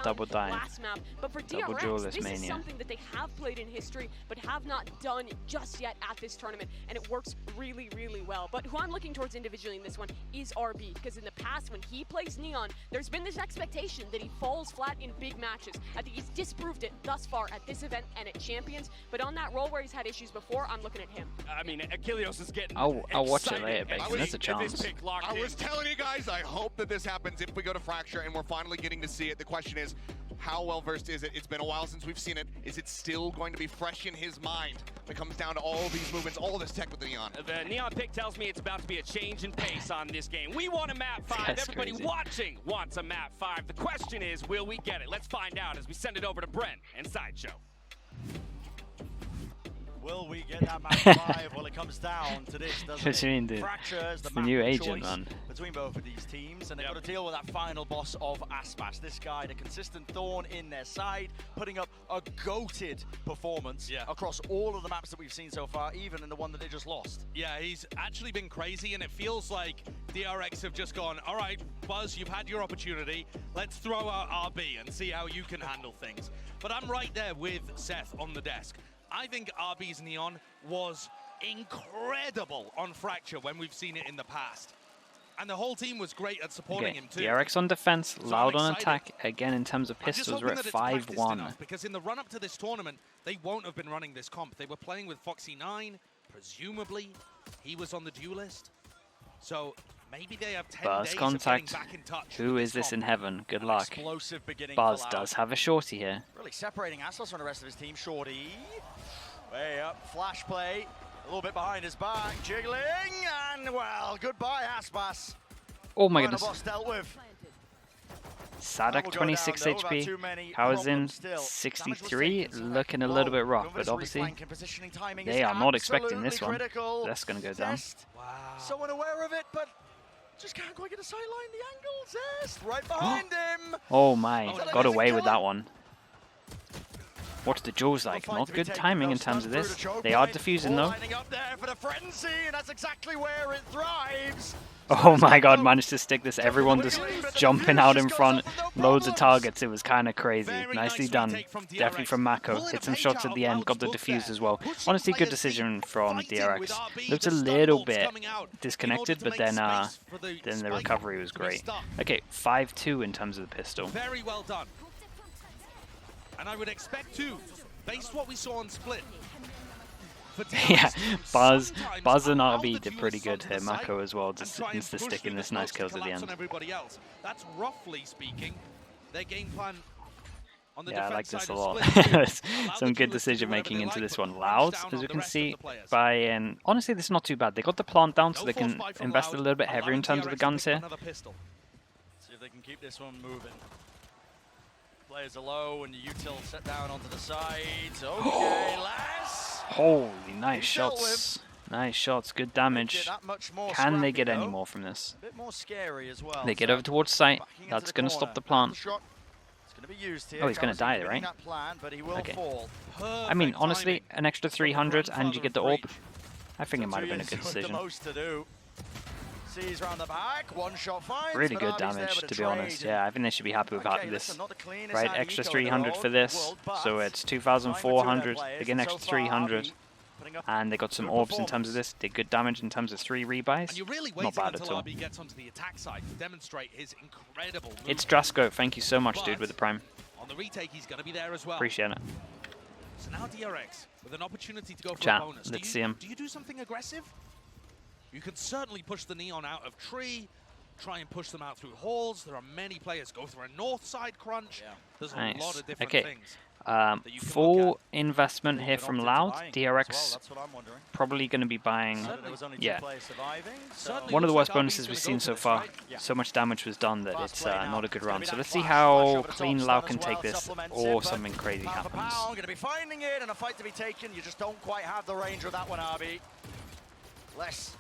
double dive. Last map, but for Double DRX, duelist this is mania. something that they have played in history, but have not done just yet at this tournament, and it works really, really well. But who I'm looking towards individually in this one is RB, because in the past, when he plays Neon, there's been this expectation that he falls flat in big matches. I think he's disproved it thus far at this event and at Champions, but on that role where he's had issues before, I'm looking at him. I mean, Achilles is getting I'll watch it later, Bacon. There's a chance. I was telling you guys, I hope that this happens if we go to Fracture and we're finally getting to see it. The question is, how well versed is it? It's been a while since we've seen it. Is it still going to be fresh in his mind when it comes down to all these movements, all this tech with the Neon? The Neon pick tells me it's about to be a change in pace on this game. We want a map 5. That's Everybody crazy. watching wants a map 5. The question is, will we get it? Let's find out as we send it over to Brent and Sideshow. Will we get that map 5? Well, it comes down to this, doesn't What do you mean, it? dude? Fracture is the It's the map new of agent, choice man. between both of these teams, and they've got to deal with that final boss of Aspas. This guy, the consistent thorn in their side, putting up a goated performance across all of the maps that we've seen so far, even in the one that they just lost. Yeah, he's actually been crazy, and it feels like DRX have just gone, all right, Buzz, you've had your opportunity. Let's throw out RB and see how you can handle things. But I'm right there with Seth on the desk. I think RB's Neon was incredible on Fracture when we've seen it in the past. And the whole team was great at supporting him too. DRX on defense, So loud I'm on excited. attack. Again, in terms of I'm just pistols, we're hoping at that it's practiced 5-1. enough, because in the run-up to this tournament, they won't have been running this comp. They were playing with Foxy9, presumably. He was on the duelist. So maybe they have 10 Buzz days contact. of getting back in touch. Who with is this in comp. heaven? Good An luck. Explosive beginning Buzz for Loud. does have a shorty here. Really separating Aspas from the rest of his team. Shorty, way up, flash play, a little bit behind his back, jiggling, and well, goodbye Oh Aspas. my Final goodness. boss dealt with. Sadak Will go 26 down, though, without HP. too many How's in problems still. 63, Damage was taken, so looking a little bit rough, Going for but this obviously reflank and positioning timing they is are not expecting this absolutely one. critical. That's going to go down. Zest, so unaware of it, but just can't quite get a sideline. The angle, Zest, right behind him. Oh my, Oh, got doesn't away kill with him. that one. What's the jaws like? Fight Not to be good taken, timing though. in terms of Stun this. through the choke They are point. defusing All though. lining up there for the frenzy, and that's exactly where it thrives. Oh my god, managed to stick this. Everyone just jumping out in front. Loads of targets. It was kind of crazy. Very Nicely nice done. retake from Definitely DRX. from Mako. Pulling Hit a some page shots out at of the end. Loud's Got the book defuse there. as well. Pushing Honestly, good players decision deep, from fighting DRX. with RB, Looked a the stun little bolts bit coming out in order disconnected, to but make then space for the the spike recovery was to be great. stuck. Okay, 5-2 in terms of the pistol. Very well done. And I would expect too, based what we saw on Split. for DRX, Yeah, Buzz sometimes and allow RB the did pretty duelist good onto here. the side Mako as well, and just try and insta push sticking through this the nice smokes to kills at the collapse end. on everybody else. That's roughly speaking their game plan. On the Yeah, I like defense this a side lot. of Split too. Allow Some the good duelists to do decision whatever making they into like, this but one. punch Loud, down as on we the can rest of see, the players. by honestly, this is not too bad. They got the plant down so No they false can fight from invest a Loud, little bit heavier in allowing terms of the DRX to guns pick up here. another pistol. See if they can keep this one moving. Players are low, and the util set down onto the side. Okay, Les. Holy, nice He's dealt shots. Nice shots, good Make it damage. that much more Can they scrappy, get any though. more from this? A bit more scary as well. They get so over towards site. backing into That's the going to corner. stop the plant. Shot. It's going to be used here. Oh, he's gonna Galaxy die, winning right? that plan, but he will Okay. fall. I mean, Perfect honestly, timing. an extra 300 and you get the orb. I think it So might have been a 2 good units with decision. The most to do. Sees round the back, one shot finds. Really but good Arby's there damage, with a to be honest. trade. Yeah, I think they should be happy with Okay, this. listen, not the cleanest Right, out extra eco in the 300 for this. world, but So it's playing with 2,400. 2 of their They get an players, extra so far, 300. Arby putting up And they got some good orbs in terms of performance. this. Did good damage in terms of 3 rebuys. And you're really Not waiting bad at until all. RB gets onto the attack side to demonstrate his incredible move. It's Drasko. Thank you so much, dude, with the prime. On the retake, he's going to be there as well. Appreciate it. So now DRX with an opportunity to go for Chat, a bonus. let's see him. Do you do something aggressive? You can certainly push the Neon out of tree, try and push them out through halls. There are many players go through a north side crunch. Yeah. There's a Nice. lot of different Okay. things. you can Full look investment here Good from opted Loud. to buying as DRX well, that's what I'm wondering. probably going to be buying. So there was only 2 Yeah. players surviving. So Certainly One of the looks worst like bonuses RB's we've gonna seen go so for this, far. right? Yeah. So much damage was done that Fast it's play now. not a good It's gonna run. be So that let's see flash how over the top, clean stun Loud as can well, take this, supplements or it, something crazy pound for happens. pound, going to be finding it, and a fight to be taken. You just don't quite have the range of that one, RB. Les,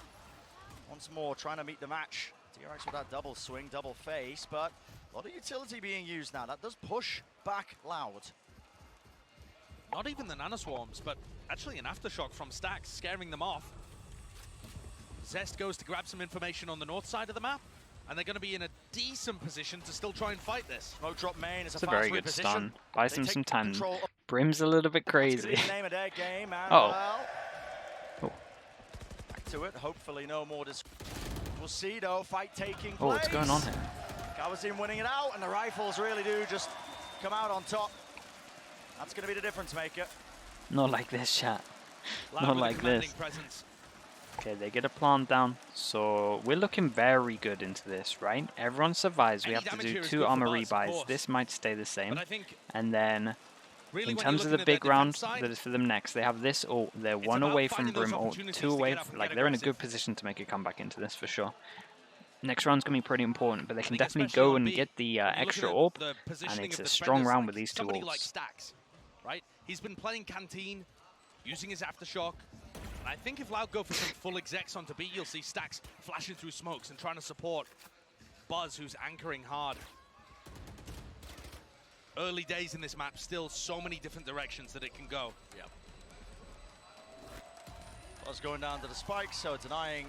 once more, trying to meet the match. DRX with that double swing, double face, but a lot of utility being used now. That does push back Loud. Not even the nanoswarms, but actually an aftershock from Stacks, scaring them off. Zest goes to grab some information on the north side of the map, and they're going to be in a decent position to still try and fight this. Smoke drop main is It's a very good stun. Buys them some time. Brim's a little bit That's crazy. gonna be the name of their game, and Oh. well, Oh. back to it. Hopefully no more We'll see though, fight taking place. Oh, what's going on here? Gavazin winning it out, and the rifles really do just come out on top. That's going to be the difference maker. Not like this, chat. Loud Not with a like commanding this. presence. Okay, they get a plant down. So we're looking very good into this, right? Everyone survives. We Any have to damage do here is 2 good for armor Buzz, of rebuys. course. This might stay the same. But I think And then really in when terms you're of the looking at big their round defense side, that is for them next, they have this ult. They're It's 1 about away from finding those Brim ult, opportunities 2 to away. get up and Like get they're in a aggressive. good position to make a comeback into this for sure. Next round's gonna be pretty important, but they can think definitely especially go on and B, get the when you're extra looking at orb, the and positioning it's of a the strong defenders, round like with these 2 somebody ults. like Stacks, right? He's been playing Canteen, using his aftershock. And I think if Loud go for some full execs onto B, you'll see Stacks flashing through smokes and trying to support Buzz, who's anchoring hard. Early days in this map, still so many different directions that it can go. Yep. Buzz going down to the spike, so denying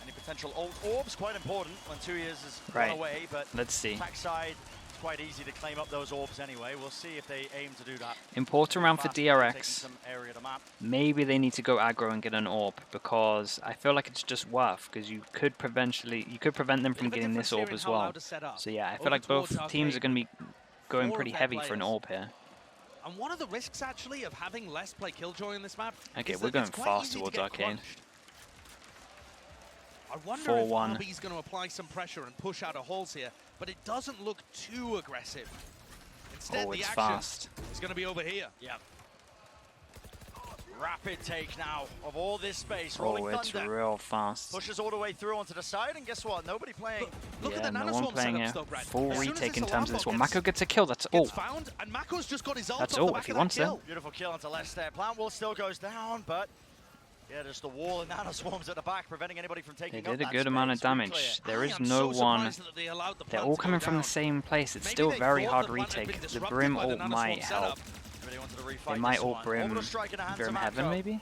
any potential ult orbs. Quite important when 2 years is Right. run away, but Let's see. attack side, it's quite easy to claim up those orbs anyway. We'll see if they aim to do that. Important round for Fast, taking DRX. some area of the map. Maybe they need to go aggro and get an orb, because I feel like it's just worth, because you could prevent them from Bit of a getting this difference here orb in as how well. Loud is set up. So yeah, I feel Over like both towards teams are Arcade. going to be going More pretty of their heavy for an players. orb here. And one of the risks, actually, of having less play Killjoy in this map Okay, is we're that going it's quite fast easy to towards get Arcade. crunched. I wonder 4-1. if RB's going to apply some pressure and push out of holes here, but it doesn't look too aggressive. Instead, Oh, the it's action fast. is going to be over here. Yeah. Rapid take now of all this space. Oh, Rolling it's Thunder real fast. pushes all the way through onto the side, and guess what? Nobody playing. Look Yeah, at the no Nanoswarm one playing setups here. though, Brad. Full As soon as retake this in terms of this alarm one. bot Mako gets a kill, that's all. gets found, and Mako's just got his ult That's off all, the back if he of that wants it. kill. Beautiful kill onto left there. Plant wall still goes down, but yeah, just the wall and nanoswarms at the back, preventing anybody from taking They up did a that good amount of space. Pretty damage. clear. There I is am no so one. surprised that they allowed the They're plant all to go coming from the down. same place. It's Maybe still they very thought hard the plant had retake. been The disrupted Brim by the ult might Nanoswarm setup. help. Everybody wanted to refight They might this ult one. Brim, Orbital strike in the hands of Brim Heaven Mako. maybe?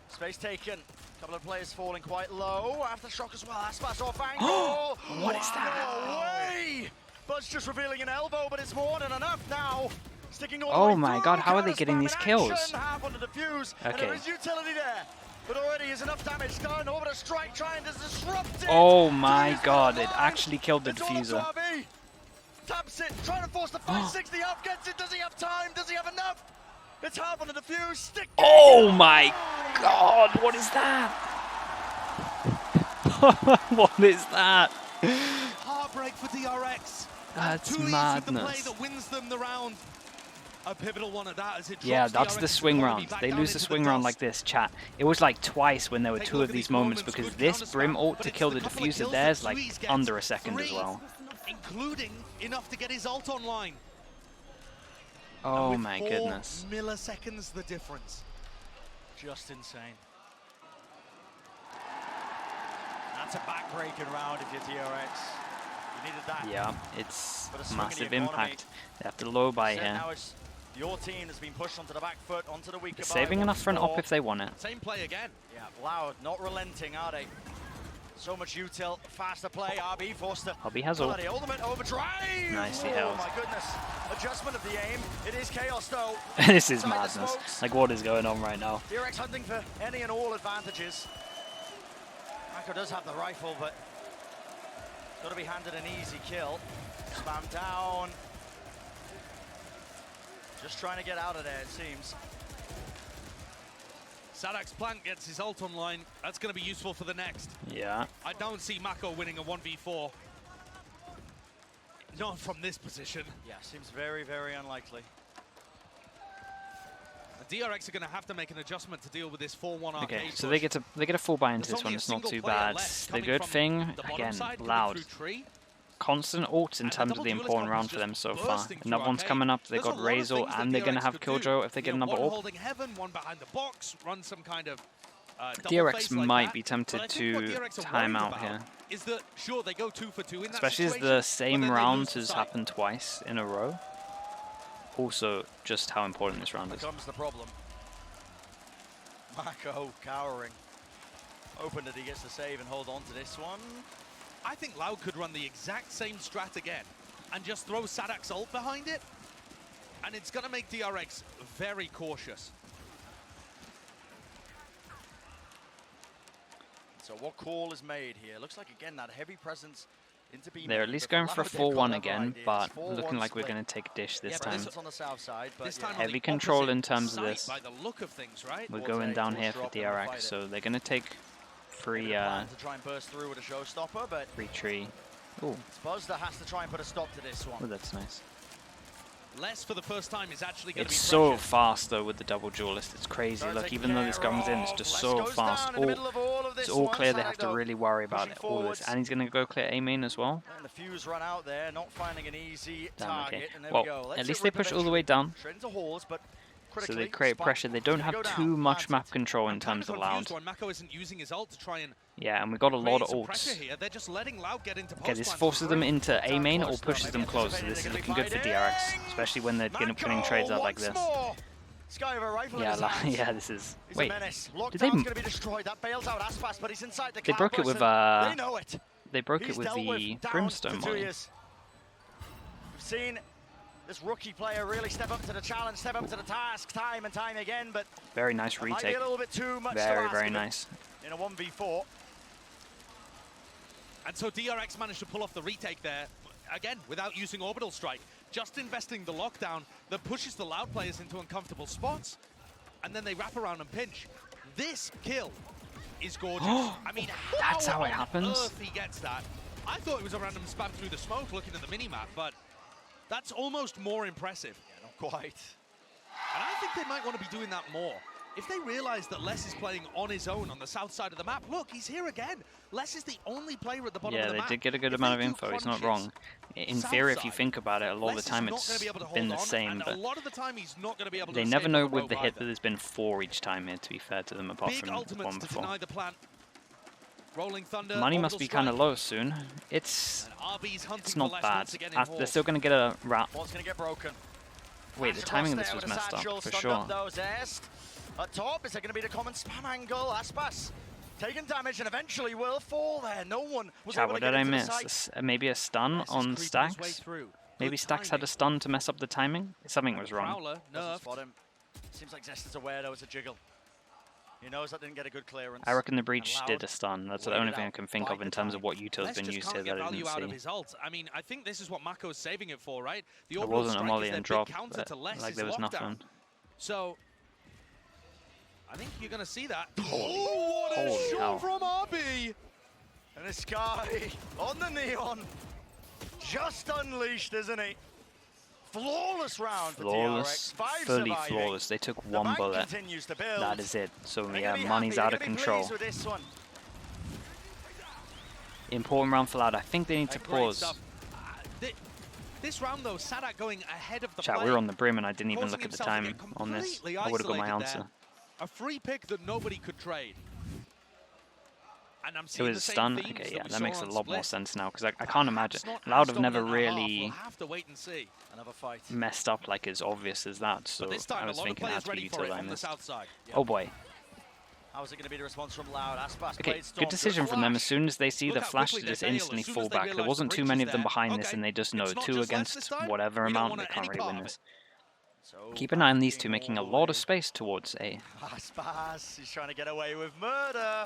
Space taken. Couple of players falling quite low. Aftershock as well. Aspas off angle. What is that? No way! Buzz just revealing an elbow, but it's more than enough now. Sticking all the Oh way my through. god, how are they Counter getting spam these in kills? action. Half on the defuse. And Okay. there is utility there. But already is enough damage done. Orbital strike trying to disrupt it. Oh my He's god, still it alive. actually killed the It's all up to diffuser. RB. Taps it, trying to force the 560 up, gets it. Does he have time? Does he have enough? It's half on the defuse. Stick. Oh my god, what is that? What is that? Heartbreak for DRX. That's Too easy the play madness. that wins them the round. A pivotal one at that as it Yeah, drops that's the DRX's swing economy round. back They down lose the into swing round dust. like this, chat. It was like twice when there were Take a 2 look of at these these moments, moments, because good this counter Brim spam, ult but to it's kill the the couple of diffuser kills there's that like Louise gets. under a second as 3, well. including enough to get his ult online. Oh With my 4 goodness. milliseconds the difference. Just insane. That's a back-breaking round if you're DRX. You needed that. Yeah, it's But a swing in the massive economy. impact. They have to low buy So here. now it's your team has been pushed onto the back foot, onto the weaker They're buy saving enough once for an more. op if they want it. Same play again. Yeah, Loud, not relenting, are they? So much util, faster play. RB forced to RB has pull ult. out the ultimate overdrive. Nicely Oh held. my goodness. Adjustment of the aim. It is chaos though. This is Inside the madness. smokes. Like, what is going on right now? DRX hunting for any and all advantages. Mako does have the rifle, but got to be handed an easy kill. Spam down. Just trying to get out of there, it seems. Sadak's plant gets his ult online. That's going to be useful for the next. Yeah. I don't see Mako winning a 1v4. Not from this position. Yeah, seems very, very unlikely. The DRX are going to have to make an adjustment to deal with this 4-1 arcade. Okay, so push. they get a full buy into There's this one. only a It's not single too player bad. left The coming good from thing, the bottom again, side, coming Loud. through tree. Constant ults in And the terms of double the duelist important comp round is for them just so far. bursting through Another one's arcade. coming up. They There's got a lot of Razor, things that and they're going to DRX have could Killjoy do. if they You get know, another one orb. holding heaven, one behind the box, run some kind of double DRX face like might that. be But tempted I think what to DRX are time worried out about here. Is that, sure, they go 2 for 2 in that Especially as situation, the same but then they round lose the has sight. happened twice in a row. Also, just how important this round is. Becomes the problem. Mako cowering. Hoping that he gets the save and hold on to this one. I think Loud could run the exact same strat again and just throw Sadak's ult behind it, and it's going to make DRX very cautious. So what call is made here? Looks like, again, that heavy presence into B. They're at least going for a 4-1 again, but looking like we're going to take a dish this time. On the south side, but This time on Heavy the control opposite in terms of side this. by the look of things, right? We're going down here for DRX, so they're going to take free to try and burst through with a showstopper, but free tree. Ooh, it's Buzz that has to try and put a stop to this one. oh, that's nice. Les for the first time is actually going to be It's so pressured. fast though with the double duelist. It's crazy. Look, even though this comes in, it's just so fast. It's all clear. They have to really worry about it. All this, and he's going to go clear A main as well. And the fuse run out there, not finding an easy Damn, target. okay. And there Well, we go. at least they push all the way down, Straight into halls, but so they create pressure. They don't have too much map control in terms of Loud. Why Mako isn't using his ult to try and Yeah, and we got a lot of create some pressure ults. here. They're just letting Loud get into Okay, this post forces them into A main or close, though. pushes them Maybe close. So this is looking good for DRX, especially when they're winning trades out like this. Sky with a rifle in Yeah, his hands. yeah, this is. He's Wait, a menace. did Lockdown's they? going to be destroyed. That bails out Aspas, but he's inside the They broke it with They know it. They broke He's it with dealt the down Brimstone for 2 molly. years. We've seen this rookie player really step up to the challenge, step up to the task time and time again, but Very nice it might be retake. a little bit too much to Very, ask very of him nice. in a 1v4. And so DRX managed to pull off the retake there, again, without using Orbital Strike. Just investing the lockdown that pushes the Loud players into uncomfortable spots, and then they wrap around and pinch. This kill is gorgeous. I mean, That's how it on happens? earth he gets that? I thought it was a random spam through the smoke looking at the minimap, but that's almost more impressive. Yeah, not quite. And I think they might want to be doing that more. If they realize that Les is playing on his own on the south side of the map, look, he's here again. Les is the only player at the bottom Yeah, of the they map. did get a good If amount of they do info. He's not crunches, wrong. In south theory, if you side, think about it, a lot of Les the time is not it's gonna be able to hold been the on, same, and but a lot of the time he's not going to be able to they save never know on with rogue the hit either. that there's been 4 each time here, to be fair to them, apart Big from the ultimates one to before. deny the plant. Rolling Thunder. Money must Orbital be kind of Strike, low soon. It's and RB's hunting it's for not Les bad. once again in They're still going to get a wrap. What's going to get broken? Wait, the Flash timing of across this there was with a messed up, satchel, for stunned sure. up though, Zest. At top, is it going to be the common spam angle? Aspas taking damage and eventually will fall there. No one was Chat, able what to get did I into the miss? site. Maybe a stun Les is on creeping his way Stacks? through. Maybe Good Stacks had timing. a stun to mess up the timing? Something was wrong. Prowler, Doesn't nerfed. spot him. Seems like Zest is aware there was a jiggle. He knows that didn't get a good clearance. I reckon the breach And did Loud a stun. That's the waited only thing I out, can think bide of in the terms of time. what Uto's Les been just used can't here get that I value didn't out of see. his ult. I mean, I think this is what Mako's saving it for, right? The There orbital wasn't a strike molly is their and big drop, counter but to Les' like there was lockdown. nothing. So, I think you're going to see that. Oh, what a Holy shot hell. from RB! And the Sky on the neon. Just unleashed, isn't he? Flawless round Flawless, for DRX. 5 fully surviving. flawless. They took The one bank bullet. continues to build. That is it. So And they're yeah, gonna be money's happy, out of they're gonna be control. pleased with this one. Important round for Loud. I think they need to Great pause. stuff. This round, though, Sadak going ahead of the Chat, play, we were on the brim and I didn't even causing look at the himself to time get on this. completely I would have got my isolated answer. there. A free pick that nobody could trade. And I'm It seeing was the same stun? themes Okay, that yeah, we that saw makes a on lot more Split. sense now, because I can't imagine. Perhaps not Loud as have never dominant at half. really We'll have to wait and see. Another fight. messed up like as obvious as that, so But this time, I a was lot of thinking it players had to be ready for it Uto on the missed. south side. Oh boy. How's it going to be the response from Loud? Aspas Okay, played Storm. good decision from them. As Flash. soon as they see Look the how flash, quickly they they just bail. instantly As soon fall as they back. There realise wasn't the too breach many is of them there, behind okay, this, and they just know it's not 2 just against Leicester's time. whatever We don't amount. want They can't any really part win of this. So Keep an eye on these two, backing making a all the lot way. of space towards A. Aspas, he's trying to get away with murder.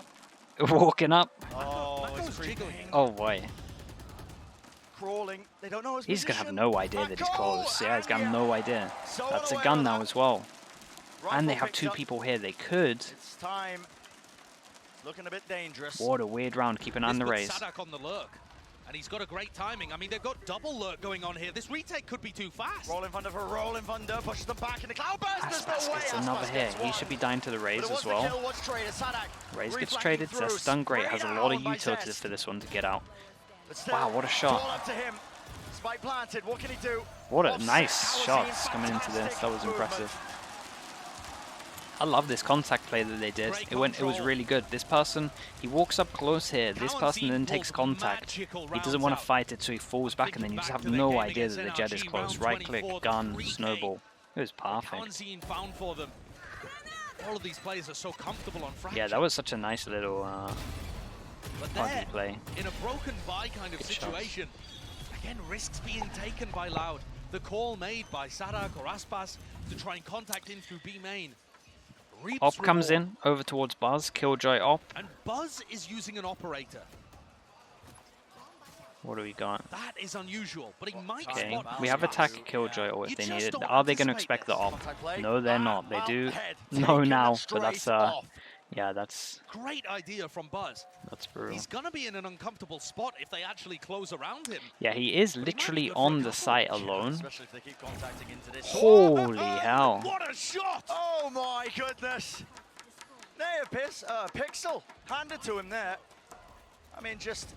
Walking up. Oh, Mako's it's jiggling. creeping. Oh boy. Crawling. They don't know his He's gonna have position. no idea that he's Mako, close. Yeah, he's gonna have and no idea. so That's a unaware gun of now that. as well. And they Rifle have picked 2 up. people here. They could. It's time. Looking a bit dangerous. What a weird round. Keep an eye on the This raise. puts Sadak on the lurk. And he's got a great timing. I mean, they've got double lurk going on here. This retake could be too fast. Rolling Thunder for Rolling Thunder. Pushes them back in the cloud burst. There's Aspas no way. gets another Aspas hit. gets He one. should be dying to the But raise it was as the well. kill, what's traded. Sadak Raise gets reflanking traded. through. Zest done great. Has a lot of Sprayed out by utilities Zest. for this one to get out. But still, Wow, what a it's all shot. up to him. Spike planted. What can he do? What a Offset. nice How's shots he? coming into this. Fantastic That was movement. impressive. I love this contact play that they did. Great It was control. really good. This person, he walks up close here. This person then takes contact. He doesn't want to fight it, so he falls back, and then you just have no idea that the jet is close. Right click, gun, snowball. It was perfect. Kansine found for them. All of these players are so comfortable on fracture. Yeah, that was such a nice little But Hardly there, play. in a broken buy kind of Good situation, again, risks being taken by Loud. The call made by Sadak or Aspas to try and contact in through B main. Reaps Op comes reward. in over towards Buzz. Killjoy Op. And Buzz is using an operator. What do we got? That is unusual, but he might Okay, spot we have Aspas. attack Killjoy or if You they just need it. don't Are they going to anticipate expect the this. Op? Contact play. No, they're not. They Well, do head know taking now, it but that's straight off. yeah, that's Great idea from Buzz. brutal. He's going to be in an uncomfortable spot if they actually close around him. Yeah, he is But he might be literally good for a on the couple. site alone. Especially if they keep contacting into this. Holy hell! What a shot! Oh my goodness! There, Pixel handed to him there. I mean, just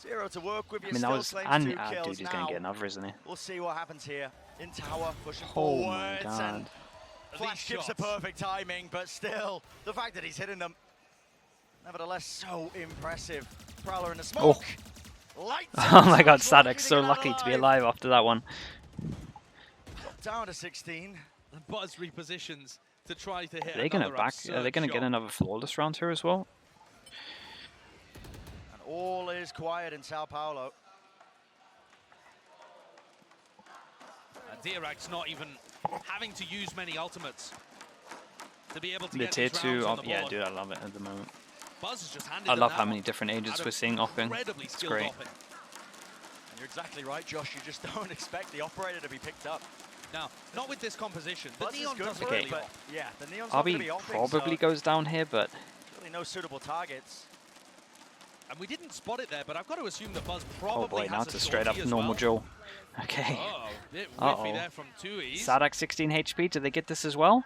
0 to work with. I mean, that was and dude, he's going to get another, isn't he? We'll see what happens here. In tower, pushing Oh my forwards, god! and flash gives the perfect timing, but still, the fact that he's hitting them, nevertheless, so impressive. Prowler in the smoke. Lights Oh my god, Sadek's Sadek's so looking lucky to be alive. alive after that one. Dropped down to 16. And Buzz repositions to try to hit Are they going to another back? Are they absurd going to get shot. another flawless round here as well? And all is quiet in Sao Paulo. DRX not even having to use many ultimates to be able to The get tier these 2 rounds on Op, the yeah, board. dude, I love it at the moment. Buzz has just handed I them love that how one many different agents out we're of seeing opping. incredibly It's skilled great. opping. And you're exactly right, Josh. You just don't expect the operator to be picked up. Now, not with this composition. The Buzz is Neon good doesn't for really it, but op. yeah, the Neon's not going to RB be opping, probably so goes down here, but really no suitable targets. And we didn't spot it there, but I've got to assume that Buzz probably oh boy, has now a it's a straight up shorty as normal well. Joel. Okay. Oh, bit Uh-oh. whiffy there from 2Es. Sadak 16 HP, do they get this as well?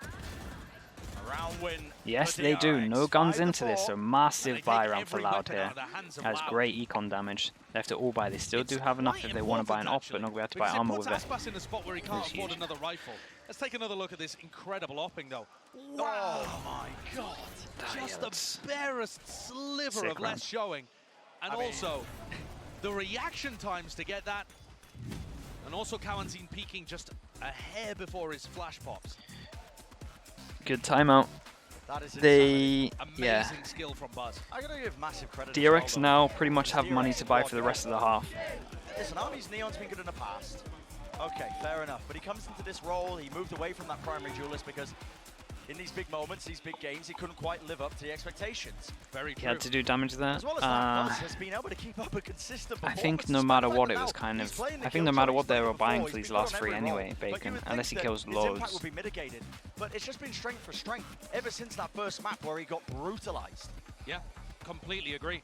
A round win. Yes, for they do. DRX. No guns 5 to into this, 4. so And they massive take buy round for every Loud weapon here. out of the hands of Has Loud. great econ damage. They have to all buy this. Still It's do have enough quite if they want to buy an important, op, but not actually, going to buy because armor puts with it. Aspas in a spot where he can't It's afford huge. another rifle. Let's take another look at this incredible opping, though. Oh my god. Just that's the barest sliver sick of less round. showing. And I mean- also, the reaction times to get that. And also Kawanzin peeking just a hair before his flash pops. Good timeout. That is insanity. They, Amazing yeah. skill from Buzz. I gotta give massive credit. DRX as well, now though. pretty much have money DRX to buy for the rest of the half. Listen, Army's Neon's been good in the past. Okay, fair enough. But he comes into this role, he moved away from that primary duelist because in these big moments, these big games, he couldn't quite live up to the expectations. Very He true. had to do damage there. As well as that, Buzz has been able to keep up a consistent I performance. think no despite matter the what, fact it was that kind now of. he's playing the I think no matter Killjoy, what they he's were played buying before, for he's these been good last on three every role. anyway, But you Bacon, would unless he think kills that his impact loads. would be mitigated. But it's just been strength for strength ever since that first map where he got brutalized. Yeah, completely agree.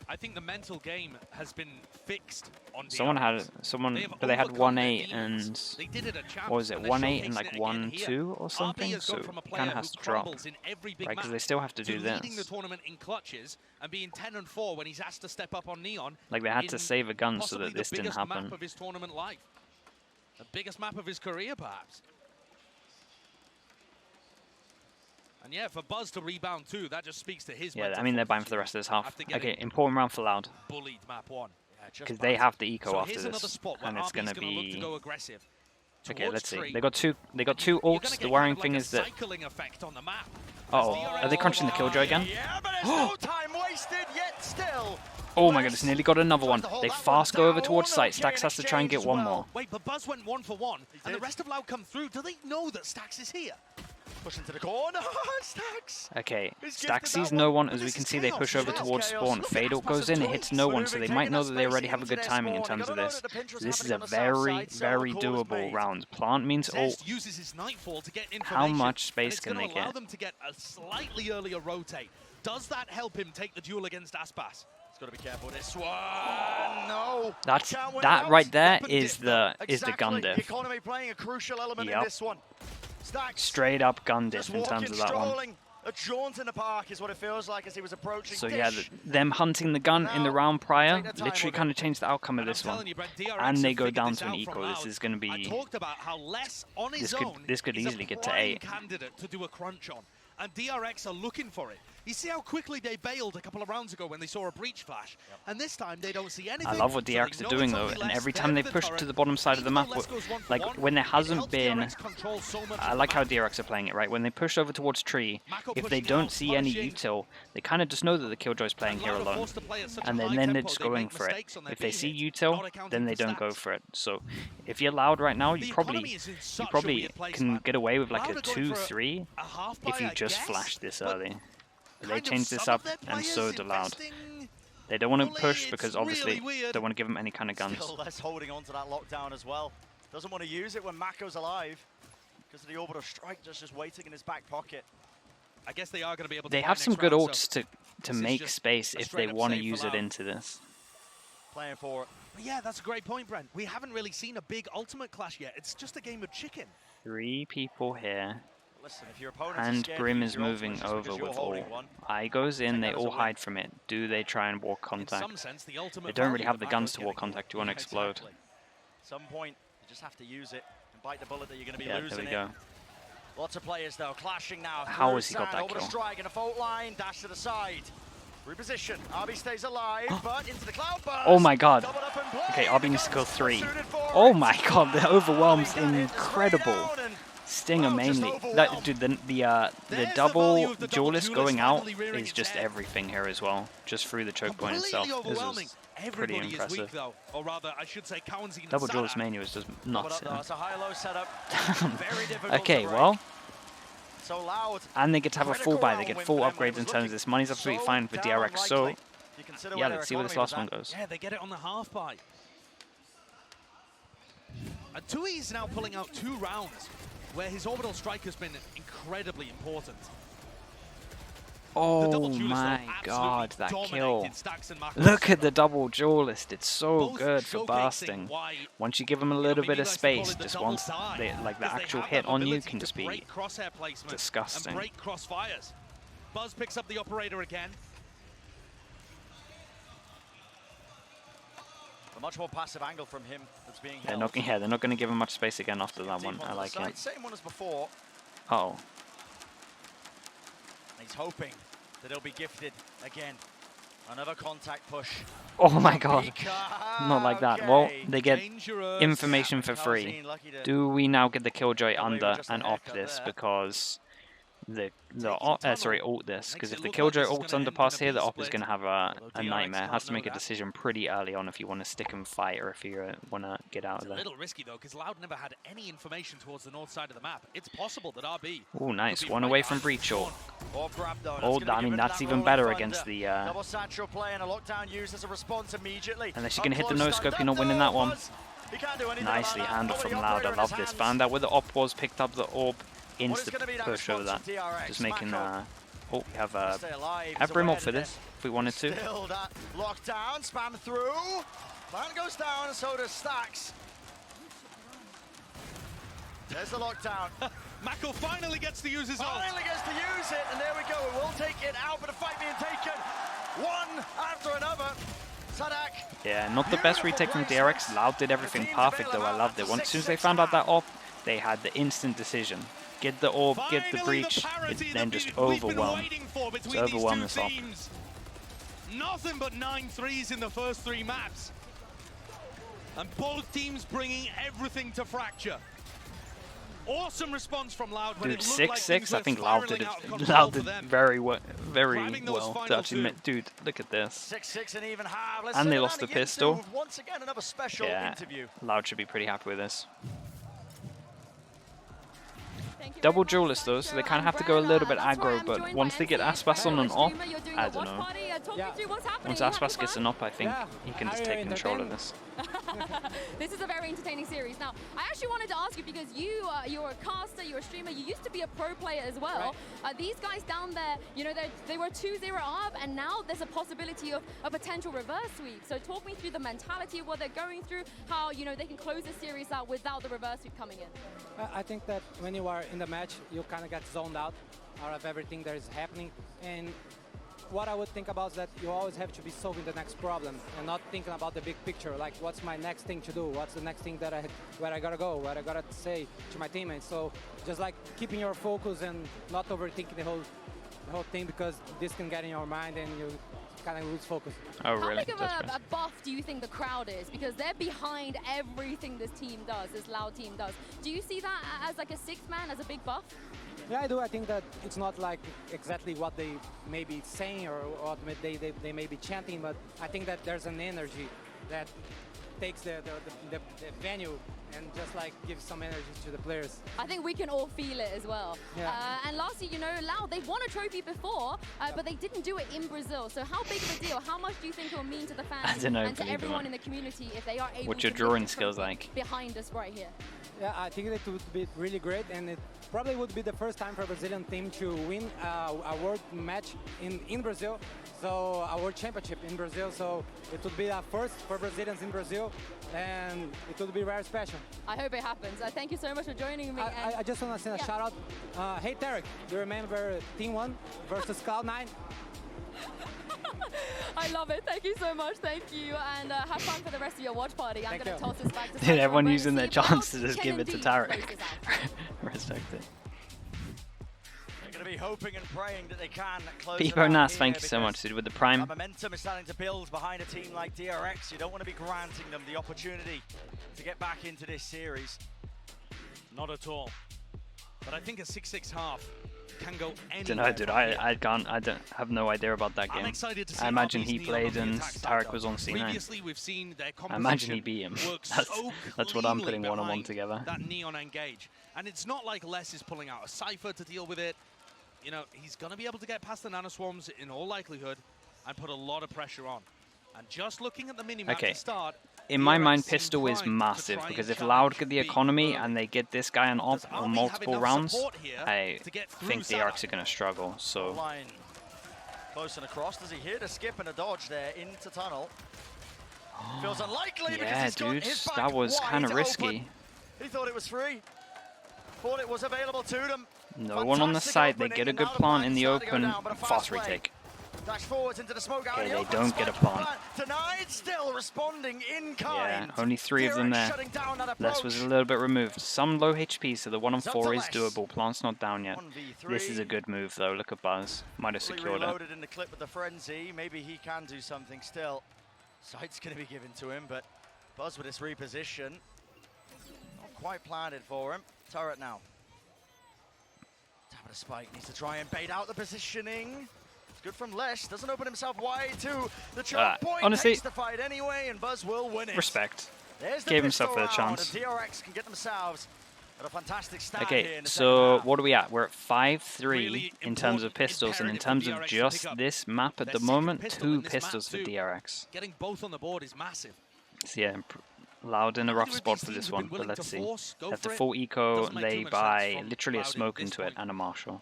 I think the mental game has been fixed on Someone had DRX. but they had overcome their 1-8 demons. and They did it at Champs, what was it, and they're 1-8 and showcasing like it again here. 1-2 or RB something, has so gone from a it player kind of who has to drop, crumbles in every big right? Because match they still have to do leading the this. tournament in clutches and being 10-4 when he's asked to step up on Neon. Like they had to in save a gun so possibly that this the didn't biggest happen. map of his tournament life, the biggest map of his career, perhaps. And yeah, for Buzz to rebound too, that just speaks to his. Yeah, mental I mean they're buying for the fortitude rest of this half. after getting Okay, important round for Loud bullied map 1. Yeah, just because they about. have the eco So after here's another this, spot where and it's RB's gonna look to be. go aggressive. Okay, Towards let's see. tree. They got two You're ults. gonna The get worrying kind of thing like is a that. cycling effect on the map. Oh, DRX are they crunching the Killjoy again? Yeah, but there's no time wasted yet still. Oh my goodness, nearly got another one. Tries to hold They that fast one go over down. towards site. Okay, Stacks has to try and get exchange one as well. more. Wait, but Buzz went 1 for 1, and the did. rest of Loud come through. Do they know that Stax is here? Pushing to the corner. Stacks. Okay, He's Stacks gifted sees that no one. one. As But we this can is see, they chaos push as over well. towards Chaos. spawn. Look at Fadel Aspas goes and in, it Tui. hits no one, Maneuvering, so they taking might know that that they already space have a good into their timing in spawn. terms You of gotta know this. that the Pinterest So this is happening a on the south very, side, so very the call is doable made. round. Plant means ult. Zest uses his Nightfall to get information. How much and space it's can gonna they allow get? them to get a slightly earlier rotate. Does that help him take the duel against Aspas? He's got to be careful with this one. No. That's Can't win that out. right there Weapon is diff, the gun Exactly. The diff. economy playing a crucial element in Yep. this one. Stacks. Straight up gun Just diff in terms walking, of that one. strolling. A jaunt in the park is what it feels like as he was approaching. So yeah, Dish. them hunting the gun in the Now, round prior take their time literally with kind it. of changed the outcome of And I'm this telling one. you, Brett, DRX And they have go figured down this to an out eco. from This Loud. is going to I be. talked about how less on his This could- own this could he's easily a get to prime 8. candidate to do a crunch on. And DRX are looking for it. You see how quickly they bailed a couple of rounds ago when they saw a breach flash, and this time they don't see anything. I love what DRX are doing though, and every time they push to the bottom side of the map, like when there hasn't been, I like how DRX are playing it, right? When they push over towards tree, if they don't see any util, they kind of just know that the Killjoy's playing here alone, and then they're just going for it. If they see util, then they don't go for it. So if you're Loud right now, you probably can get away with like a 2-3 if you just flash this early. But they changed this up, and so do Loud. They don't want to push because obviously they want to give him any kind of guns. Still less holding on to that lockdown as well. Doesn't want to use it when Mako's alive because of the orbital strike just waiting in his back pocket. I guess they are going to be able to. They have some good ults to make space if they want to use it into this. Playing for it. Yeah, that's a great point, Brent. We haven't really seen a big ultimate clash yet. It's just a game of chicken. 3 people here. Listen, if your opponent And Grim is moving over with all. I goes in, they all hide from it. Do they try and walk contact? They don't really have the guns to walk contact. You want to explode. At some point, you just have to use it and bite the bullet that you're going to be Yeah, losing. there we go. Lots of players though clashing now. How has he got that over kill? the strike in a fault line, dash to the side. Reposition. RB stays alive, but into the cloud burst. Oh my god. Okay, RB needs to kill 3. Oh my god, the overwhelm's incredible. Stinger mainly. That, dude, the double duelist going out is just everything here as well. Just through the choke point itself. This is pretty impressive. Though, or rather, I should say, Double duelist mania is just nuts. It's a high-low setup. Very difficult Okay, to break. well. So Loud. And they get to have a full buy. They get full upgrades in terms of this. Money's absolutely fine for DRX. So, yeah, let's see where this last one goes. Yeah, they get it on the half buy. And Tui is now pulling out 2 rounds where his orbital strike has been incredibly important. Oh my god, that kill. Look at the double duelist. It's so good for bursting. Once you give him a little bit of space, just once like the actual hit on you can just be disgusting. Break crossfires. Buzz picks up the operator again. A much more passive angle from him that's being held. They're not going to give him much space again after that one. I like it. Same one as before. Oh. He's hoping that he'll be gifted again. Another contact push. Oh my god. Not like that. Well, they get information for free. Do we now get the Killjoy under and op this because ult this, because if the Killjoy ults underpass here, the op is going to have a nightmare. Has to make a decision pretty early on if you want to stick and fight or if you want to get out of there. It's a little risky though, because Loud never had any information towards the north side of the map. It's possible that RB. Oh, nice. One away from breach ult. Oh, I mean, that's even better against the... Double satchel play and a lockdown used as a response immediately. Unless you're going to hit the no-scope, you're not winning that one. Nicely handled from Loud. I love this. Found out where the op was, picked up the orb. Instant push over that. Just making oh, we have Brim ult for this if we wanted to. Still that lockdown, spam through. Plan goes down and so does Stacks. There's the lockdown. Mako finally gets to use his ult. Finally gets to use it, and there we go. We'll take it out, but a fight being taken. One after another. Sadak. Yeah, not the best retake from DRX. Loud did everything perfect though. I loved it. As soon as they found out that op, they had the instant decision. Get the orb, get the breach, then just overwhelm. Just overwhelm this op. Nothing but 9 threes in the first 3 maps. And both teams bringing everything to Fracture. Awesome response from Loud. Dude, 6-6, I think Loud did very well to actually dude, look at this. 6-6 and even half. And they lost the pistol. Once again, another special interview. Loud should be pretty happy with this. Double duelist though, so they kind of have to go a little bit aggro, but once they get Aspas on an op, I don't know. Once Aspas gets an op, I think he can just take control of this. This is a very entertaining series. Now, I actually wanted to ask you, because you're a caster, you're a streamer, you used to be a pro player as well. Right. These guys down there, you know, they were 2-0 up, and now there's a possibility of a potential reverse sweep. So talk me through the mentality of what they're going through, how, you know, they can close the series out without the reverse sweep coming in. I think that when you are in the match, you kind of get zoned out of everything that is happening. And what I would think about is that you always have to be solving the next problem and not thinking about the big picture, like what's my next thing to do, what's the next thing that where I gotta go, what I gotta say to my teammates. So just like keeping your focus and not overthinking the whole the whole thing, because this can get in your mind and you kind of lose focus. Oh, How really? big of a buff do you think the crowd is? Because they're behind everything this team does, this Loud team does. Do you see that as like a sixth man, as a big buff? Yeah, I do. I think that it's not like exactly what they may be saying or what they may be chanting, but I think that there's an energy that takes the venue and just like gives some energy to the players. I think we can all feel it as well. Yeah. And lastly, you know, Loud, they won a trophy before, but they didn't do it in Brazil. So how big of a deal? How much do you think it will mean to the fans don't know, and to believe it or everyone not. in the community if they are able What's to your lift drawing the skills trophy like? behind us right here? Yeah, I think it would be really great, and it probably would be the first time for a Brazilian team to win a world match in Brazil, so a world championship in Brazil. So it would be a first for Brazilians in Brazil, and it would be very special. I hope it happens. Thank you so much for joining me. I just want to send a shout out. Hey Tarek, do you remember Team 1 versus Cloud9? I love it. Thank you so much. Thank you. And have fun for the rest of your watch party. I'm going to toss this back to Dude, everyone Brent using to their see if chance to Loud just can give it to indeed Tarek. close this out. Respect it. They're going to be hoping and praying that they can close it Pipo out Nas, here thank you so because much, dude, with the prime. that momentum is starting to build behind a team like DRX. You don't want to be granting them the opportunity to get back into this series. Not at all. But I think a 6-6 half can go anywhere. Don't know, dude. I don't have no idea about that I'm game. excited to see I imagine RB's he Neon played on the and attack side, Tarek though. was on C9. Previously, we've seen their I imagine he composition beat him. work That's what I'm cleanly putting one on one behind together. That Neon engage. And it's not like Les is pulling out a Cypher to deal with it. You know, he's going to be able to get past the Nano Swarms in all likelihood and put a lot of pressure on. And just looking at the minimap to start, in my DRX mind, seem Pistol is primed to massive, try because and if Loud challenge get the big economy early. and they get this guy on Does op on RB multiple have enough rounds, support here I to get through think Sada? DRX are going to struggle. So Line close and across. Does he hit a skip and a dodge there into tunnel? Feels unlikely because yeah, he's got dude, his back that was wide kind of open. risky. He thought it was free. Thought it was available to them. No one on the Fantastic side. They opening, get a and good now the plant plan in the started to go open. down, but a Fast play. retake. Dash forwards into the smoke out. Okay, in the they open, don't get a spike plant. Denied, still responding in kind. Yeah, only 3 of them DRX there. shutting down that Les was approach. a little bit removed. Some low HP, so the 1 on It's up 4 to is Les. doable. Plant's not down yet. 1v3. This is a good move, though. Look at Buzz. Might have Fully secured it. reloaded in the clip with the frenzy. Maybe he can do something still. Sight's going to be given to him, but Buzz with his reposition. Not quite planted for him. Turret now. Tap of the spike. Needs to try and bait out the positioning. It's good from Lesh. Doesn't open himself wide too. The choke point honestly, takes the fight anyway, and Buzz will win it. Respect. There's the Gave himself pistol a round, chance. and DRX can get themselves at a fantastic start here Okay, in the so second half. what are we at? We're at 5-3 Really in terms of important, pistols, and in imperative terms for of DRX to just pick up this map at their the second moment, pistol in 2 this map pistols for too. DRX. Getting both on the board is massive. So yeah, Loud in a Neither rough of spot these for teams this have one, been but willing let's to see. force, go At the for it. full eco, Doesn't make they too much buy sense from literally a Cloud at smoke this into it point. and a marshal.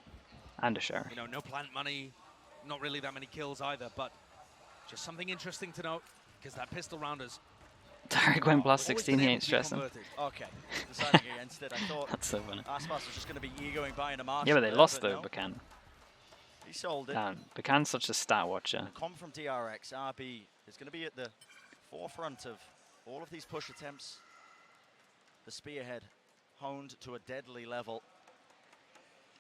And a sheriff. You know, no plant money, not really that many kills either, but just something interesting to note, because that pistol rounders. Tarek went plus always 16, been he able ain't to be stressing. converted. Okay, deciding against it. I thought That's so funny. Aspas was just going to be egoing buying a marshal. Yeah, but they there, lost but though, no. Bacan. He sold it. Damn, Bacan's such a stat watcher. The com from DRX, RB is going to be at the forefront of all of these push attempts. The spearhead honed to a deadly level.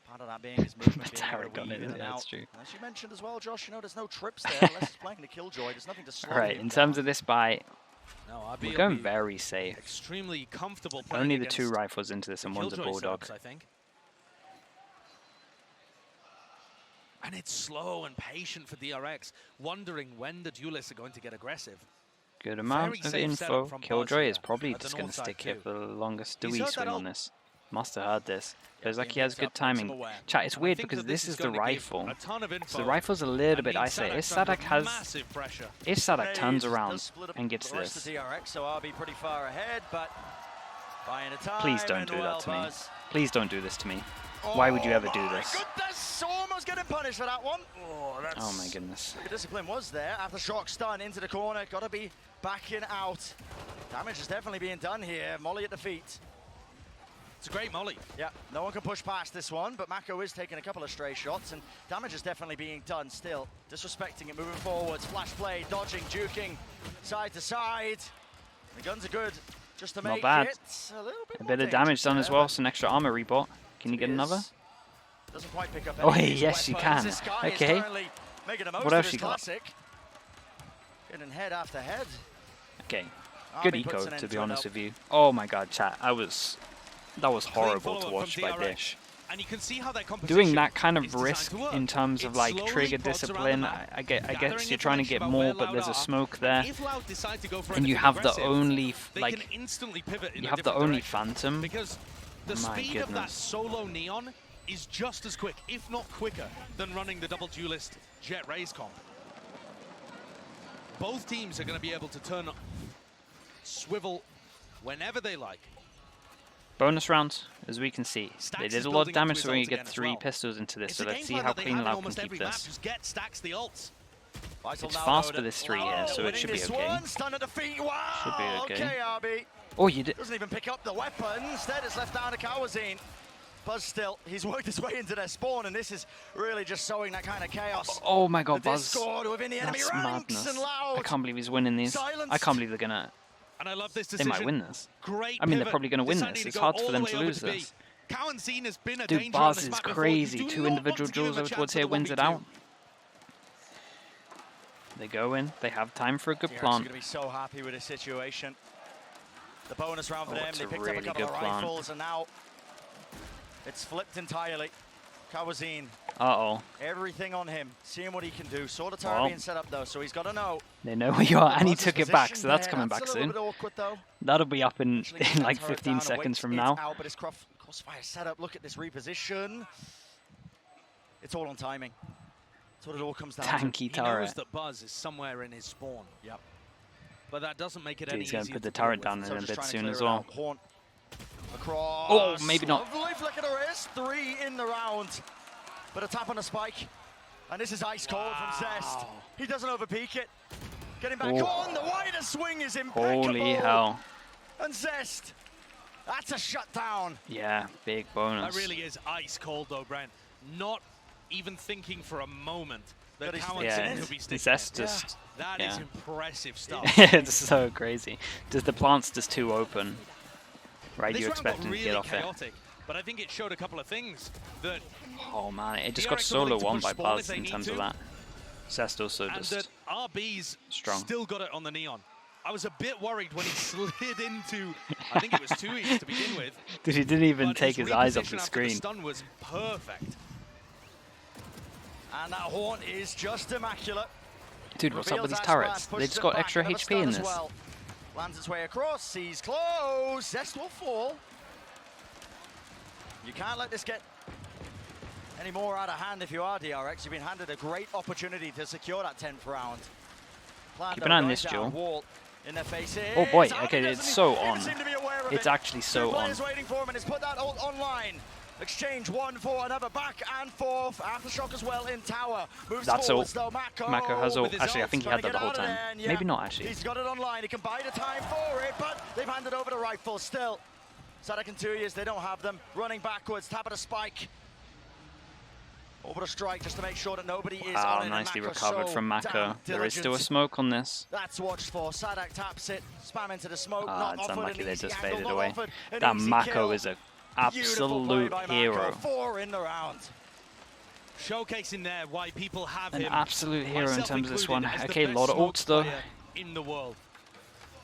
Part of that being his movement being able Tarek to on weave it, in and yeah, out. that's true. As you mentioned as well, Josh, you know, there's no trips there unless he's playing the Killjoy. There's nothing to slow Alright, him in terms down. of this buy, No, RB we're will going be very safe. extremely comfortable playing Only the 2 against rifles into this and one's a Killjoy bulldog. subs, I think. And it's slow and patient for DRX, wondering when the duelists are going to get aggressive. Good amount Very of safe setup info. from Buzz Killjoy is here probably at the just going north to side stick here too. for the longest. Do He's we heard that swing on ult. this? Must have heard this. Feels like being he has picked good up, makes him timing. aware. Chat, it's And I weird think because that this is the gonna give rifle. a ton of info. So the rifle's a little bit That isolated. If means Sadak's under Sadak has, massive pressure. if Sadak turns Does around split up and gets the rest this, of DRX, so RB pretty far ahead, but buying a time. please don't and do well, that to me. Buzz. Please don't do this to me. Why would you ever do Oh my this? goodness, almost getting punished for that one. Oh, that's Oh my goodness. the discipline was there. After shock stun into the corner, gotta be backing out. Damage is definitely being done here. Molly at the feet. It's a great molly. Yeah, no one can push past this one, but Mako is taking a couple of stray shots, and damage is definitely being done still. Disrespecting it, moving forwards, flash play, dodging, juking, side to side. The guns are good, just to Not make bad. it a little bit A more bit of dangerous damage done there, as well. but Some extra armor rebot. Can you get it another? is Doesn't quite pick up Oh, any of these yes, you weapons. can. This guy is Okay. currently making the most What of else his you got? classic. Getting head after head. Okay. Good Arby puts eco, an end to be it, honest though. with you. Oh my god, chat. That was horrible follow-up to from watch by DRX. Dish. And you can see how their composition Doing that kind is of designed risk to work. in terms of It like slowly trigger prods around the discipline, map, I guess gathering you're trying to get information about more, where but Loud there's a are. smoke And there, if Loud decide to go for and you anything have the aggressive, only they like can instantly pivot in you a have the different only direction. Phantom. Because the My speed of that goodness. solo Neon is just as quick, if not quicker, than running the double duelist Jet Rays comp. Both teams are going to be able to turn swivel whenever they like. Bonus rounds, as we can see, Stax they is did a lot of building up to damage, his so we're going ult to get again as 3 well. pistols into this, It's so a let's game see plan how that they clean have in Loud can almost keep every map. this. Just get Stax the ults. Vital It's now, fast though, for this 3 here, Loud so it winning should be this okay. one, stun at the feet. Wow. Should be okay. Okay, Arby. Oh, you did. Doesn't even pick up the weapon. Instead, it's left down to Kawazine. Buzz still, he's worked his way into their spawn, and this is really just sowing that kind of chaos. Oh my god, The Buzz. Discord within the enemy That's ranks madness. and Loud. I can't believe he's winning these. I Silenced. can't believe they're going to... And I love this They decision. might win this. Great I mean, they're pivot, probably going to win deciding this. to It's go hard all for the them way to over lose B. this. Kawazine has been a Dude, danger on Buzz this is map before. crazy. You do 2 not individual want to give him duels a over chance towards at here the wins it 1v2. out. They go in. They have time for a good DRX are plant. going to be so happy with this situation. The bonus round for Oh, them, it's they a picked really up a couple good of plant. rifles, and now it's flipped entirely. Kawazine, Uh-oh. everything on him, seeing what he can do. Saw the turret Well. being set up though, so he's got to know. They know where you are, and he Buzz's took it back, so position that's there, coming back that's a soon. little bit awkward though. That'll be up in Actually getting that like turret 15 down, seconds awaits from it now. Out, but his crossfire setup, look at this reposition. It's all on timing. That's what it all comes down to. Tanky He turret. knows that Buzz is somewhere in his spawn. Yep. But that doesn't make it Dude, any he's easier going to put to the deal turret with. down in So a just bit trying to soon clear as it well. out. Horn across. Oh, maybe not. Lovely flick of the wrist. 3 in the round. But a tap on the spike. And this is ice cold from Zest. He doesn't overpeak it. Getting back Oh. on. The wider swing is impeccable. Holy hell. And Zest. That's a shutdown. Yeah, big That bonus. really is ice cold though, Brent. Not even thinking for a moment that That he's Kawazine Yeah, could be sticking Zest it. just... That is yeah. impressive stuff. It's so crazy. Does the plant's just too open? Right, This you round expect got him to really get off it. chaotic, but I think it showed a couple of things that Oh man, it just DRX got are solo willing to won push by spawn if Buzz they in need terms to. of that. Zest also and that just... RB's strong. still got it on the Neon. I was a bit worried when he slid into, I think it was 2 to begin with. Dude, he didn't even but take his eyes off reposition the after screen. The stun was perfect. And that horn is just immaculate. Dude, what's up Reveals with these that turrets? splash, They pushes just it got back, extra another HP stun in as this. well. Lands its way across, he's close. Zest will fall. You can't let this get any more out of hand if you are DRX. You've been handed a great opportunity to secure that 10th round. Keep an eye on this duel. Wall in their faces. Oh boy, Arby okay, doesn't it's so even on. seem to be aware of It's it. actually so Two on. players waiting for him, and it's put that ult online. Exchange one for another, back and forth. Aftershock as well in tower. Moves That's forwards all. though. Mako has all. with his Actually, I ult, think he trying had to that the get whole out of time. there, and yeah, Maybe not actually. He's got it online. He can buy the time for it, but they've handed over the rifle still. Sadek and 2 years, they don't have them. Running backwards, tap at a spike. Over a strike just to make sure that nobody is Wow, on it. and nicely Mako's recovered so from Mako. damn There is still a diligent. smoke on this. That's watched for. Sadak taps it, spam into the smoke. Ah, not it's offered unlucky an they easy just angle, faded not away. offered an That easy Mako kill. is an Beautiful play absolute by Mako. hero. 4 in the round. Showcasing there why people have An him. absolute hero in myself terms of this one. included, as the Okay, a best lot of smoke ults though. player in the world.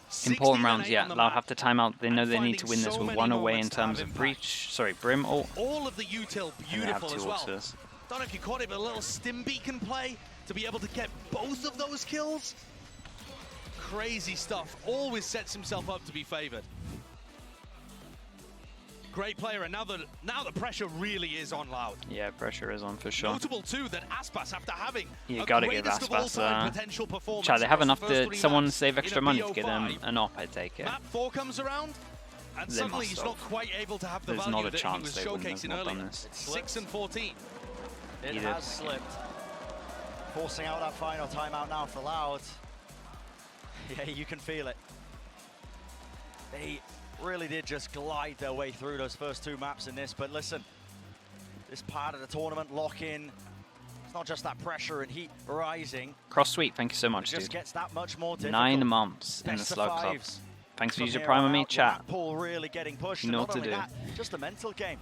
Important 16 rounds, and 8 yeah. on the They'll map. have to time out. They know And they need to finding win this so with many one away in moments to have terms of impact. breach. Sorry, Brim ult. All of the util And they have beautiful 2 as well. ulters. Don't know if you caught it, but a little stim beacon play to be able to get both of those kills. Crazy stuff. Always sets himself up to be favored. Great player, and now the pressure really is on Loud. Yeah, pressure is on for sure. Notable too that Aspas, after having You a gotta give greatest of all Aspas, time potential performance Chat, they have across enough the first to 3 someone maps save in extra a money to get BO5. them an op, I take it. Map 4 comes around, and They suddenly must he's not have. quite able to have the There's value not a that he chance was they wouldn't have showcasing not done earlier. this. 6 and 14. It He did. has slipped. Forcing out that final timeout now for Loud. Yeah, you can feel it. They really did just glide their way through those first 2 maps in this, but listen, this part of the tournament, lock-in, it's not just that pressure and heat rising. Cross Sweet, thank you so It much, just dude. gets that much more difficult. 9 months in the Best of Slug Club. 5s. Thanks for From using here Prime on on me, out, chat. Rat Pool really getting pushed. You and know not what to only do. that, just a mental game.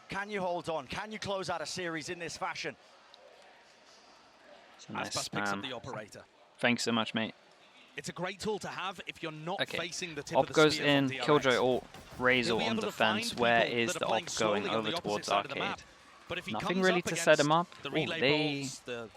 Can you hold on? Can you close out a series in this fashion? It's a nice Aspas picks up spam. the operator. Thanks so much, mate. It's a great tool to have if you're not Okay. facing the tip Op of the goes spear in, from DRX. Killjoy ult, Raze He'll ult be on able to defense. find Where people is that the are playing op going slowly on over the opposite towards side of the Arcade? map. But if he Nothing comes really up to set him up. against the Oh, relay they... bolts, the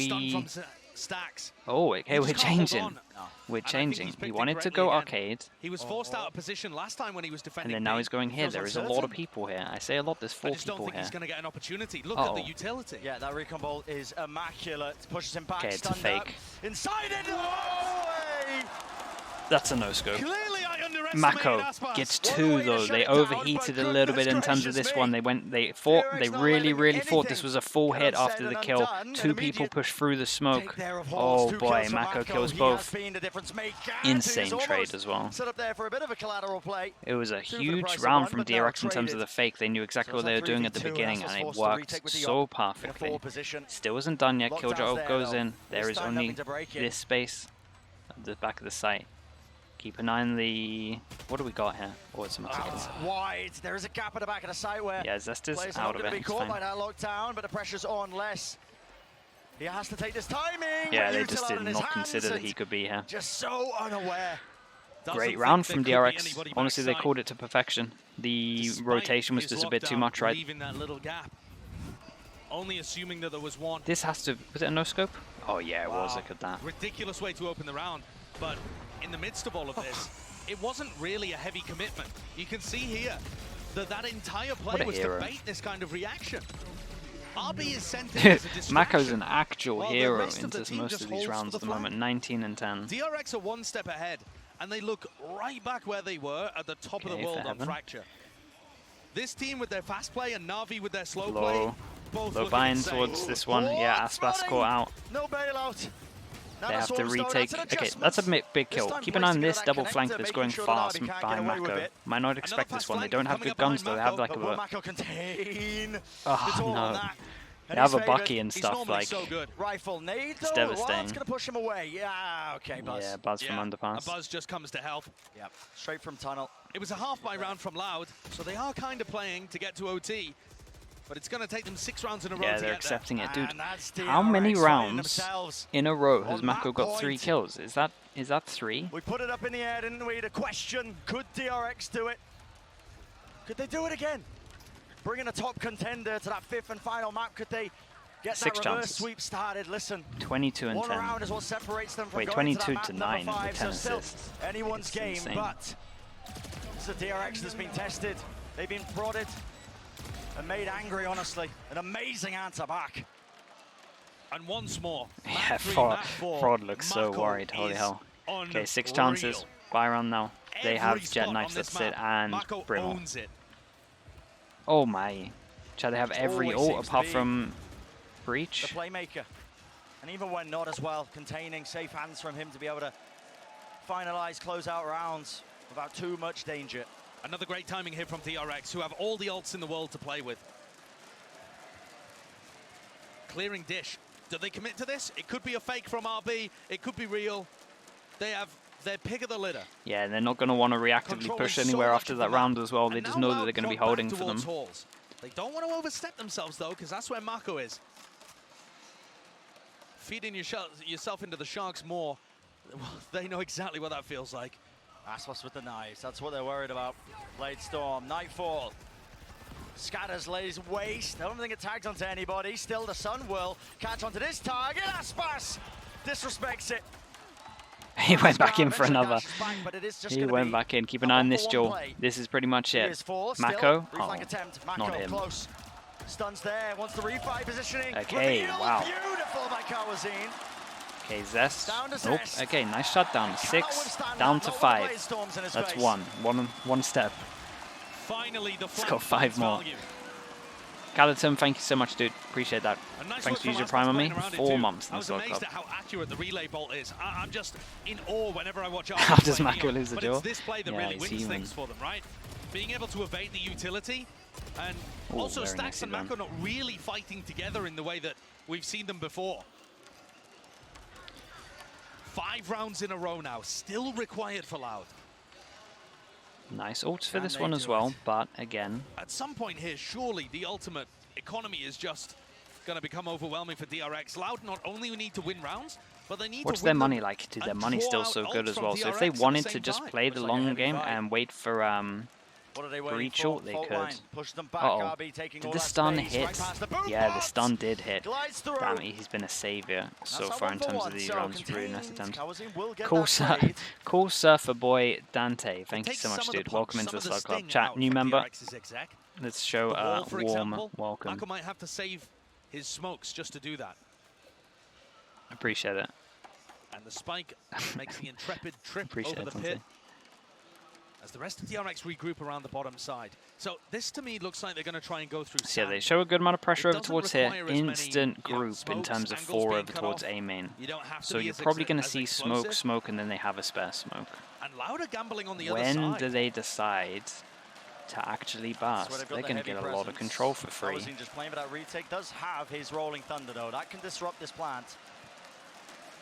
stun from stacks. Oh, okay, he we're just can't hold changing. on. We're And I think he's changing. picked He it wanted to correctly go again. Arcade, He was forced out of position last time when he was and defending then now B. he's going here. feels There is a lot uncertain. of people here. I say a lot, there's I 4 just don't people think here. he's going to get an opportunity. Look at the utility. Yeah, that recon bolt is immaculate. Pushes him back. Okay, it's a stunned up. fake. Inside it. No way! That's a no-scope. Clearly, I underestimated Mako Aspas. gets What a 2 way to though. shut They it down, overheated but a little bit in goodness terms of gracious this me. one. They fought. They DRX not really, letting really fought. This anything was a full get hit unsaid after the and kill. undone. 2 An people immediate push through the smoke. Take there of Horse, Oh 2 boy, kills for Mako kills He both. has been the difference maker. Insane He's almost trade as well. Set up there for a bit of a collateral play. It was a Two for the huge price of round one, from but no, DRX in terms of traded. the fake. They knew exactly So what they were it's doing that at the 3v2, beginning, and and it Aspas forced to worked retake with the so op in a perfectly. forward position. Still isn't done yet. Lockdowns Killjoy there, goes though. in. There This is time only nothing to break it. this space at the back of the site. Keep an eye on the... What do we got here? Oh, it's a It's wide. There is a gap at the back of the site where Yeah, Zest players is are out not of going to it. be It's caught fine. by that lockdown, but the pressure's on less. He has to take this timing. Yeah, with they Util just out did in his not hands consider that and he could be here. just so unaware. Doesn't Great think round there from could be DRX. anybody Honestly, they backside. called it to perfection. The Despite rotation was his just a bit too lockdown, much, right? leaving that little gap. Only assuming that there was one. This has to... Was it a no-scope? Oh, yeah, it was. Wow. Look at that. Ridiculous way to open the round. But in the midst of all of this, it wasn't really a heavy commitment. You can see here that that entire play What a was hero. to bait this kind of reaction. RB is sent in as a distraction. Mako's an actual while the hero rest of into the team most just of these holds rounds for at the the moment. flag. 19 and 10. DRX are one step ahead, and they look right back where they were at the top of Okay, the world for on heaven. Fracture. This team with their fast play and Na'Vi with their slow Low. play, both Low looking buy-in insane. towards this one. Yeah, Aspas caught out. No bailout. Now They the have to Stormstone, retake. that's an Okay, adjustment. that's a big This kill. time Keep an eye on placing this that double connector, flank that's making going sure that fast RB can't by get away with Mako. it. Might not expect fast this one. They flank don't have coming good up behind guns though. They have Mako, like But a... will Mako contain? Oh, It's all on no. that. They And have he's a favoured. Bucky and He's stuff normally like... so good. Rifle nade It's though. devastating. Wild's going to push him away. Yeah, okay, Buzz. Yeah, Buzz from Yeah, underpass. A Buzz just comes to help. Yep, straight from tunnel. It was a half by round from Loud, so they are kind of playing to get to OT. But it's going to take them 6 rounds in a row Yeah, to they're get there. accepting it. Dude, And that's how many DRX fighting rounds themselves. in a row has On Mako that got 3 point. kills? Is that 3? We put it up in the air, didn't we? The question, could DRX do it? Could they do it again? Bringing a top contender to that 5th and final map, could they get 6 that reverse chances. sweep started? Listen, 22 and one 10. round is what separates them from Wait, going 22 to, that to map 9 number with 5, 10 so still assists. anyone's It's game, insane. but it's a DRX that's been tested. They've been prodded and made angry, honestly. An amazing answer back. And once more, Yeah, map 3, Fraud, map 4, Fraud looks so Mako worried. Holy is hell. Okay, 6 unreal. chances. Buy round now. They have Every Jet spot Knives, on this that's it, map, and Mako Brimble. owns it. Oh my. Chad, they have every Always ult seems to apart be from The Breach. playmaker. And even when not as well, containing safe hands from him to be able to finalize, close out rounds without too much danger. Another great timing here from DRX, who have all the ults in the world to play with. Clearing dish. Do they commit to this? It could be a fake from RB. It could be real. They have their pick of the litter. Yeah, they're not going to want to reactively Controlling push so anywhere much after of that the map. round as well. They And just now know that Loud they're going to be drop back holding for them. towards Halls. They don't want to overstep themselves, though, because that's where Mako is. Feeding yourself into the Sharks more, well, they know exactly what that feels like. Aspas with the knives, that's what they're worried about. Blade Storm, Nightfall. Scatters, lays waste. I don't think it tags onto anybody. Still, the sun will catch onto this target. Aspas disrespects it. He went back in for Eventually another. dashes back, but it is just He gonna went be back in. Keep a an eye on 1-for-1 this duel. play. This is pretty much it. Here's 4, still. Mako? Reflank Oh, attempt. Mako not him. close. Stuns there, wants the refi positioning. Okay, Reveal, wow. Beautiful by Kawazine. Okay, Zest. Down to Nope. Zest. Okay, nice shutdown. Cannot 6 withstand down that. to No 5. Blade Storms in his That's face. one step. Finally, the got flank 5 finds more. value. Calatum, thank you so much, dude. Appreciate that. A nice Thanks work for from using Aspas Prime on me. playing around it 4 too. months in I the was World amazed Cup. at how accurate the relay bolt is. I'm just in awe whenever I watch How Aspas does play Mako Neon. lose the But duel? it's this play that Yeah, really he's wins human. things for them, right? Being able to evade the utility, and Ooh, also very Stacks nicely and done. Mako not really fighting together in the way that we've seen them before. 5 rounds in a row now, still required for Loud. Nice ults for Can this they one as do well, it? but again, At some point here, surely the ultimate economy is just going to become overwhelming for DRX. Loud not only need to win rounds, but they need what's to their win money them like? Dude, their and money's draw still out so ults good as from well. So if DRX they at the wanted same to just time. play the Looks like a long heavy game fight. and wait for What are they waiting breach for? ult, they Fault could. line. Push them back. Uh-oh. RB taking Did all the that stun space, hit? right past the boom Yeah, the box. stun did hit. Glides through. Damn it, he's been a savior so That's a far in terms of 1-for-1, these so rounds. Really nice contained. attempt. Kawazin will get Cool, that trade. cool surfer boy Dante. Thank you Take so much, some of the dude. punch, Welcome into some the of Slug Club sting chat. out New from member. DRX's exec. Let's show The wall, a for warm example, welcome. Mako might have to save his smokes just to do that. Appreciate it. And the spike makes the intrepid trip Appreciate over it, the Dante. pit as the rest of DRX regroup around the bottom side. So this to me looks like they're going to try and go through So yeah, they Sam. show a good amount of pressure It over doesn't towards here. require as many, Instant you know, group in smokes, terms of angles 4 being over cut towards off. A main. You don't have to So be you're as probably going to as see explosive. smoke, and then they have a spare smoke. And Louder gambling on the other When side. do they decide to actually That's where burst? they've got They're the going to heavy get a lot of presence. control for free. Kawazin just playing for that retake. Does have his rolling thunder though. That can disrupt this plant.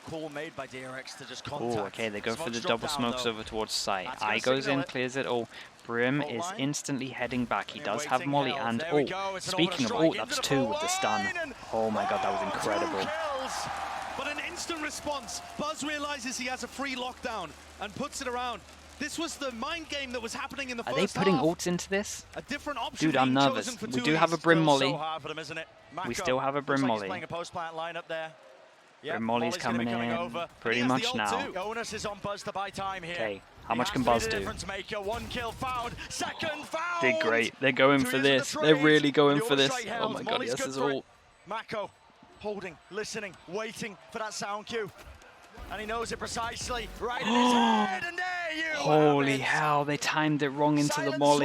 Call made by DRX to just contact. Oh, okay, they go for Smokes the drop double down, smokes though. over towards site. That's gonna Eye goes signal in, it. clears it all. Brim Fault is line. instantly heading back. He does have Waiting Molly held. and There we ult. go. It's an Speaking of overstrike ult, into that's the 2 fault with the stun. line, and- Oh my god, that was Oh, 2 incredible. kills. But an instant response. Buzz realizes he has a free lockdown and puts it around. This was the mind game that was happening in the Are first they putting half. ults into this? A different option Dude, I'm being nervous. chosen for We do have a Tui's. Brim Still Molly. so hard for them, isn't it? Mako, still have a Brim looks like Molly. he's playing a post plant line up there. Yep, Brim Molly's gonna be coming in over. pretty And he has much the ult now. too. The onus is on Buzz to buy time here. Okay, how He much has can to be Buzz the do? difference maker. 1 kill found, second found. They're great. They're going for Tui's with the this. They're trade. really going The for this. overstrike Oh held. my god, Molly's yes, good this for it. ult. Mako holding, listening, waiting for that sound cue. And he knows it precisely. Right in his head, and there you have Holy it. hell, they timed it wrong into the Silence Molly.